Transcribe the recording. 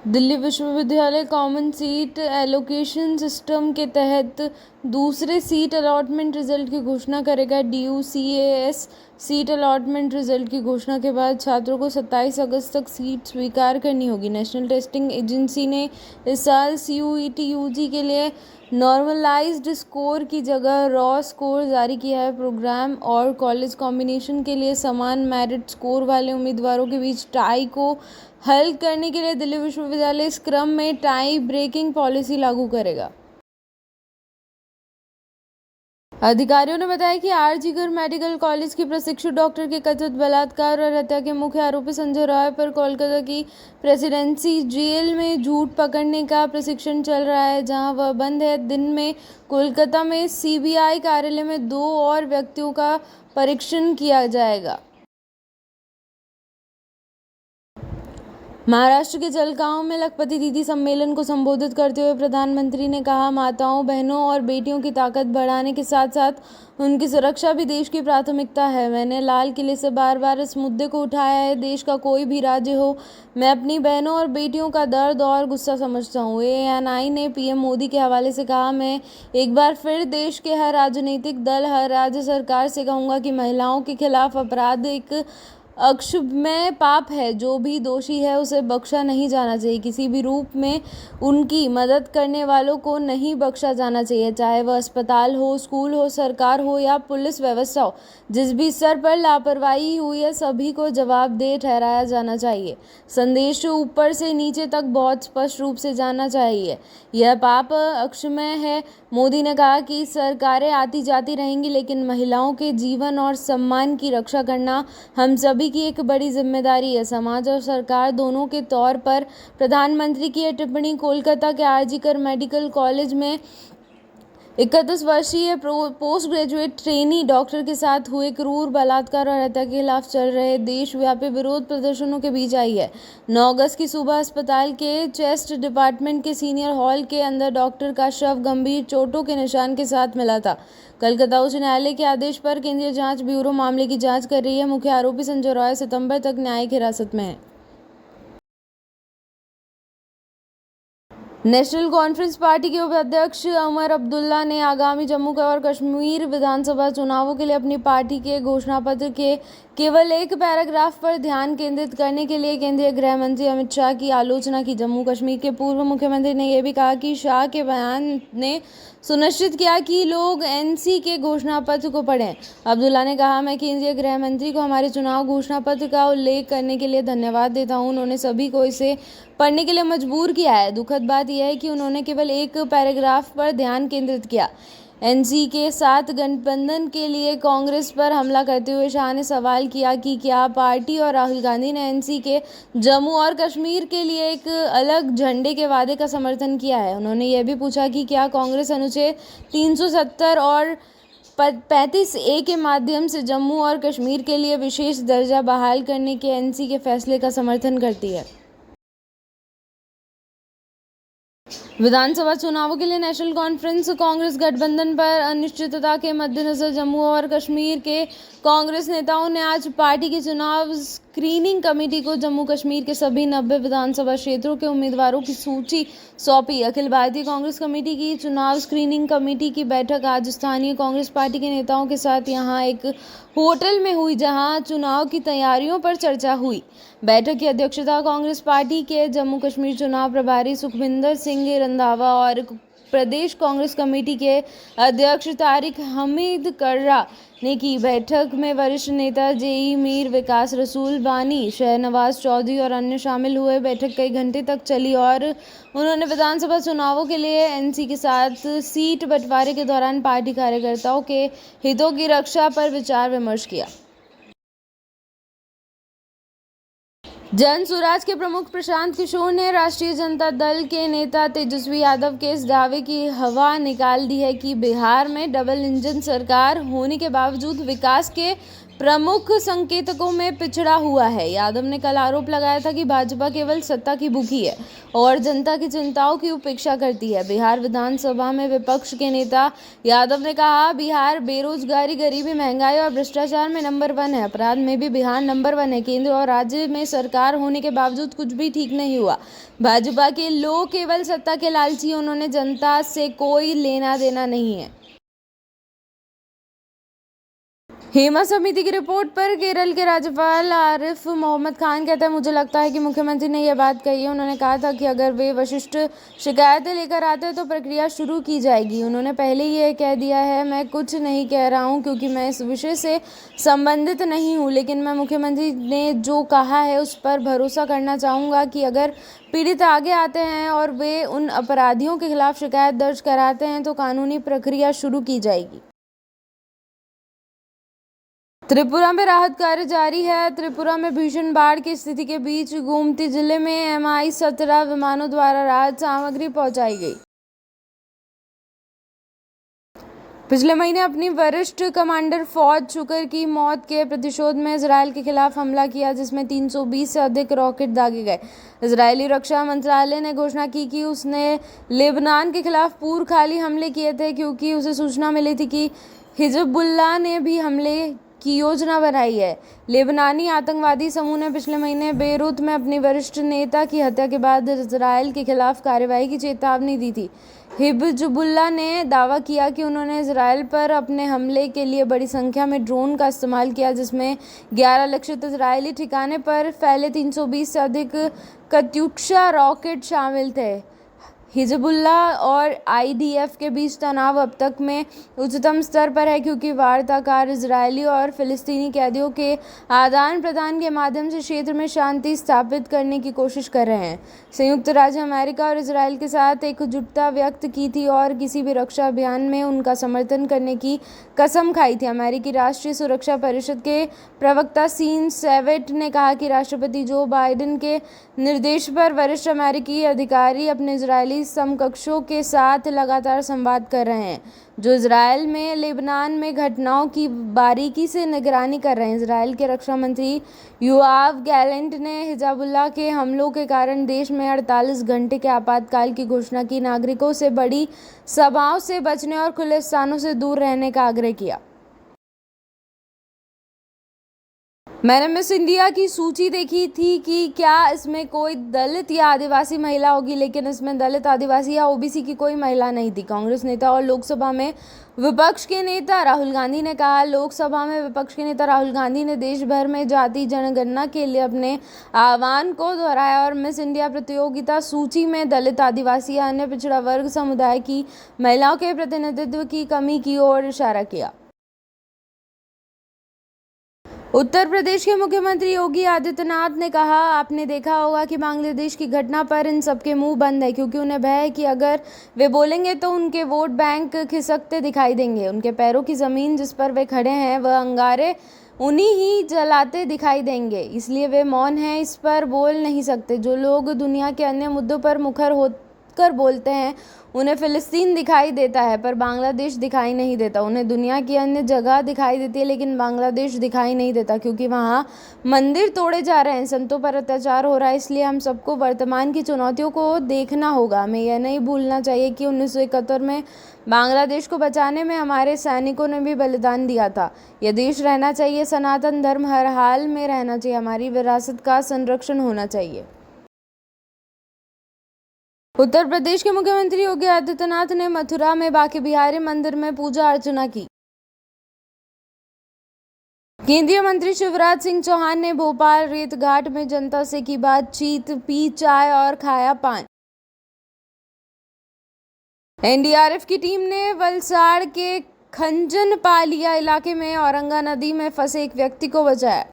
दिल्ली विश्वविद्यालय common seat allocation system के तहत दूसरे सीट अलॉटमेंट रिजल्ट की घोषणा करेगा। DUCAS सीट अलॉटमेंट रिजल्ट की घोषणा के बाद छात्रों को 27 अगस्त तक सीट स्वीकार करनी होगी। नेशनल टेस्टिंग एजेंसी ने इस साल CUET UG के लिए नॉर्मलाइज्ड स्कोर की जगह रॉ स्कोर जारी किया है। प्रोग्राम और कॉलेज कॉम्बिनेशन के लिए समान मेरिट स्कोर वाले उम्मीदवारों के बीच टाई को हल करने के लिए दिल्ली विश्वविद्यालय इस क्रम में टाई ब्रेकिंग पॉलिसी लागू करेगा। अधिकारियों ने बताया कि RG कर मेडिकल कॉलेज की प्रशिक्षु डॉक्टर के कथित बलात्कार और हत्या के मुख्य आरोपी संजय रॉय पर कोलकाता की प्रेसिडेंसी जेल में झूठ पकड़ने का प्रशिक्षण चल रहा है, जहां वह बंद है। दिन में कोलकाता में CBI कार्यालय में 2 और व्यक्तियों का परीक्षण किया जाएगा। महाराष्ट्र के जलगांव में लखपति दीदी सम्मेलन को संबोधित करते हुए प्रधानमंत्री ने कहा, माताओं, बहनों और बेटियों की ताकत बढ़ाने के साथ साथ उनकी सुरक्षा भी देश की प्राथमिकता है। मैंने लाल किले से बार बार इस मुद्दे को उठाया है। देश का कोई भी राज्य हो, मैं अपनी बहनों और बेटियों का दर्द और गुस्सा समझता हूँ। ANI ने PM मोदी के हवाले से कहा, मैं एक बार फिर देश के हर राजनीतिक दल, हर राज्य सरकार से कहूँगा कि महिलाओं के खिलाफ अपराध एक अक्षम्य पाप है। जो भी दोषी है उसे बख्शा नहीं जाना चाहिए। किसी भी रूप में उनकी मदद करने वालों को नहीं बख्शा जाना चाहिए, चाहे वह अस्पताल हो, स्कूल हो, सरकार हो या पुलिस व्यवस्था हो। जिस भी स्तर पर लापरवाही हुई है, सभी को जवाबदेह ठहराया जाना चाहिए। संदेश ऊपर से नीचे तक बहुत स्पष्ट रूप से जाना चाहिए, यह पाप अक्षम्य है। मोदी ने कहा कि सरकारें आती जाती रहेंगी, लेकिन महिलाओं के जीवन और सम्मान की रक्षा करना हम सभी की एक बड़ी जिम्मेदारी है। समाज और सरकार दोनों के तौर पर प्रधानमंत्री की यह टिप्पणी कोलकाता के RG कर मेडिकल कॉलेज में 31 वर्षीय पोस्ट ग्रेजुएट ट्रेनी डॉक्टर के साथ हुए क्रूर बलात्कार और हत्या के खिलाफ चल रहे देशव्यापी विरोध प्रदर्शनों के बीच आई है। 9 अगस्त की सुबह अस्पताल के चेस्ट डिपार्टमेंट के सीनियर हॉल के अंदर डॉक्टर का शव गंभीर चोटों के निशान के साथ मिला था। कलकत्ता उच्च न्यायालय के आदेश पर केंद्रीय जांच ब्यूरो मामले की जांच कर रही है। मुख्य आरोपी संजय रॉय सितंबर तक न्यायिक हिरासत में है। नेशनल कॉन्फ्रेंस पार्टी के उपाध्यक्ष उमर अब्दुल्ला ने आगामी जम्मू और कश्मीर विधानसभा चुनावों के लिए अपनी पार्टी के घोषणापत्र के केवल एक पैराग्राफ पर ध्यान केंद्रित करने के लिए केंद्रीय गृह मंत्री अमित शाह की आलोचना की। जम्मू कश्मीर के पूर्व मुख्यमंत्री ने यह भी कहा कि शाह के बयान ने सुनिश्चित किया कि लोग NC के घोषणापत्र को पढ़ें। अब्दुल्ला ने कहा, मैं केंद्रीय गृह मंत्री को हमारे चुनाव घोषणापत्र का उल्लेख करने के लिए धन्यवाद देता हूं। उन्होंने सभी को इसे पढ़ने के लिए मजबूर किया है। दुखद बात यह है कि उन्होंने केवल एक पैराग्राफ पर ध्यान केंद्रित किया। NC के साथ गठबंधन के लिए कांग्रेस पर हमला करते हुए शाह ने सवाल किया कि क्या पार्टी और राहुल गांधी ने NC के जम्मू और कश्मीर के लिए एक अलग झंडे के वादे का समर्थन किया है। उन्होंने यह भी पूछा कि क्या कांग्रेस अनुच्छेद 370 और 35A के माध्यम से जम्मू और कश्मीर के लिए विशेष दर्जा बहाल करने के NC के फैसले का समर्थन करती है। विधानसभा चुनावों के लिए नेशनल कॉन्फ्रेंस कांग्रेस गठबंधन पर अनिश्चितता के मद्देनजर जम्मू और कश्मीर के कांग्रेस नेताओं ने आज पार्टी की चुनाव स्क्रीनिंग कमेटी को जम्मू कश्मीर के सभी 90 विधानसभा क्षेत्रों के उम्मीदवारों की सूची सौंपी। अखिल भारतीय कांग्रेस कमेटी की चुनाव स्क्रीनिंग कमेटी की बैठक आज स्थानीय कांग्रेस पार्टी के नेताओं के साथ यहां एक होटल में हुई, जहां चुनाव की तैयारियों पर चर्चा हुई। बैठक की अध्यक्षता कांग्रेस पार्टी के जम्मू कश्मीर चुनाव प्रभारी सुखविंदर सिंह रंधावा और प्रदेश कांग्रेस कमेटी के अध्यक्ष तारिक हमीद कर्रा ने की। बैठक में वरिष्ठ नेता JE मीर, विकास रसूल बानी, शहनवाज चौधरी और अन्य शामिल हुए। बैठक कई घंटे तक चली और उन्होंने विधानसभा चुनावों के लिए NC के साथ सीट बंटवारे के दौरान पार्टी कार्यकर्ताओं के हितों की रक्षा पर विचार विमर्श किया। जन सुराज के प्रमुख प्रशांत किशोर ने राष्ट्रीय जनता दल के नेता तेजस्वी यादव के इस दावे की हवा निकाल दी है कि बिहार में डबल इंजन सरकार होने के बावजूद विकास के प्रमुख संकेतकों में पिछड़ा हुआ है। यादव ने कल आरोप लगाया था कि भाजपा केवल सत्ता की भूखी है और जनता की चिंताओं की उपेक्षा करती है। बिहार विधानसभा में विपक्ष के नेता यादव ने कहा, बिहार बेरोजगारी, गरीबी, महंगाई और भ्रष्टाचार में नंबर 1 है। अपराध में भी बिहार नंबर 1 है। केंद्र और राज्य में सरकार होने के बावजूद कुछ भी ठीक नहीं हुआ। भाजपा के लोग केवल सत्ता के लालची, उन्होंने जनता से कोई लेना देना नहीं है। हेमा समिति की रिपोर्ट पर केरल के राज्यपाल आरिफ मोहम्मद खान कहते हैं, मुझे लगता है कि मुख्यमंत्री ने यह बात कही है। उन्होंने कहा था कि अगर वे वशिष्ठ शिकायतें लेकर आते हैं तो प्रक्रिया शुरू की जाएगी। उन्होंने पहले ही यह कह दिया है, मैं कुछ नहीं कह रहा हूं क्योंकि मैं इस विषय से संबंधित नहीं हूं, लेकिन मैं मुख्यमंत्री ने जो कहा है उस पर भरोसा करना चाहूँगा कि अगर पीड़ित आगे आते हैं और वे उन अपराधियों के खिलाफ शिकायत दर्ज कराते हैं तो कानूनी प्रक्रिया शुरू की जाएगी। त्रिपुरा में राहत कार्य जारी है। त्रिपुरा में भीषण बाढ़ की स्थिति के बीच गोमती जिले में Mi-17 विमानों द्वारा राहत सामग्री पहुंचाई गई। पिछले महीने अपनी वरिष्ठ कमांडर फौज शुक्र की मौत के प्रतिशोध में इजरायल के खिलाफ हमला किया, जिसमें 320 से अधिक रॉकेट दागे गए। इजरायली रक्षा मंत्रालय ने घोषणा की कि उसने लेबनान के खिलाफ पूर्व खाली हमले किए थे, क्योंकि उसे सूचना मिली थी कि हिजबुल्लाह ने भी हमले की योजना बनाई है। लेबनानी आतंकवादी समूह ने पिछले महीने बेरूत में अपनी वरिष्ठ नेता की हत्या के बाद इजरायल के खिलाफ कार्रवाई की चेतावनी दी थी। हिजबुल्लाह ने दावा किया कि उन्होंने इजरायल पर अपने हमले के लिए बड़ी संख्या में ड्रोन का इस्तेमाल किया, जिसमें 11 लक्षित इजरायली ठिकाने पर फैले 320 से अधिक कत्यूशा रॉकेट शामिल थे। हिजबुल्लाह और IDF के बीच तनाव अब तक में उच्चतम स्तर पर है, क्योंकि वार्ताकार इजरायली और फिलिस्तीनी कैदियों के आदान प्रदान के माध्यम से क्षेत्र में शांति स्थापित करने की कोशिश कर रहे हैं। संयुक्त राज्य अमेरिका और इजरायल के साथ एकजुटता व्यक्त की थी और किसी भी रक्षा अभियान में उनका समर्थन करने की कसम खाई थी। अमेरिकी राष्ट्रीय सुरक्षा परिषद के प्रवक्ता सीन सेवेट ने कहा कि राष्ट्रपति जो बाइडेन के निर्देश पर वरिष्ठ अमेरिकी अधिकारी अपने इजरायली समकक्षों के साथ लगातार संवाद कर रहे हैं, जो इजरायल में लेबनान में घटनाओं की बारीकी से निगरानी कर रहे हैं। इजरायल के रक्षा मंत्री योआव गैलेंट ने हिजबुल्लाह के हमलों के कारण देश में 48 घंटे के आपातकाल की घोषणा की, नागरिकों से बड़ी सभाओं से बचने और खुले स्थानों से दूर रहने का आग्रह किया। मैंने मिस इंडिया की सूची देखी थी कि क्या इसमें कोई दलित या आदिवासी महिला होगी, लेकिन इसमें दलित, आदिवासी या OBC की कोई महिला नहीं थी। कांग्रेस नेता और लोकसभा में विपक्ष के नेता राहुल गांधी ने कहा। लोकसभा में विपक्ष के नेता राहुल गांधी ने देश भर में जाति जनगणना के लिए अपने आह्वान को दोहराया और मिस इंडिया प्रतियोगिता सूची में दलित, आदिवासी या अन्य पिछड़ा वर्ग समुदाय की महिलाओं के प्रतिनिधित्व की कमी की ओर इशारा किया। उत्तर प्रदेश के मुख्यमंत्री योगी आदित्यनाथ ने कहा, आपने देखा होगा कि बांग्लादेश की घटना पर इन सबके मुंह बंद है, क्योंकि उन्हें भय है कि अगर वे बोलेंगे तो उनके वोट बैंक खिसकते दिखाई देंगे। उनके पैरों की ज़मीन जिस पर वे खड़े हैं वह अंगारे उन्हीं ही जलाते दिखाई देंगे, इसलिए वे मौन हैं, इस पर बोल नहीं सकते। जो लोग दुनिया के अन्य मुद्दों पर मुखर होकर बोलते हैं, उन्हें फिलिस्तीन दिखाई देता है पर बांग्लादेश दिखाई नहीं देता। उन्हें दुनिया की अन्य जगह दिखाई देती है लेकिन बांग्लादेश दिखाई नहीं देता, क्योंकि वहाँ मंदिर तोड़े जा रहे हैं, संतों पर अत्याचार हो रहा है। इसलिए हम सबको वर्तमान की चुनौतियों को देखना होगा। हमें यह नहीं भूलना चाहिए कि 1971 में बांग्लादेश को बचाने में हमारे सैनिकों ने भी बलिदान दिया था। यह देश रहना चाहिए, सनातन धर्म हर हाल में रहना चाहिए, हमारी विरासत का संरक्षण होना चाहिए। उत्तर प्रदेश के मुख्यमंत्री योगी आदित्यनाथ ने मथुरा में बांके बिहारी मंदिर में पूजा अर्चना की। केंद्रीय मंत्री शिवराज सिंह चौहान ने भोपाल रेत घाट में जनता से की बातचीत, पी चाय और खाया पान। NDRF की टीम ने वलसाड़ के खंजनपालिया इलाके में औरंगा नदी में फंसे एक व्यक्ति को बचाया।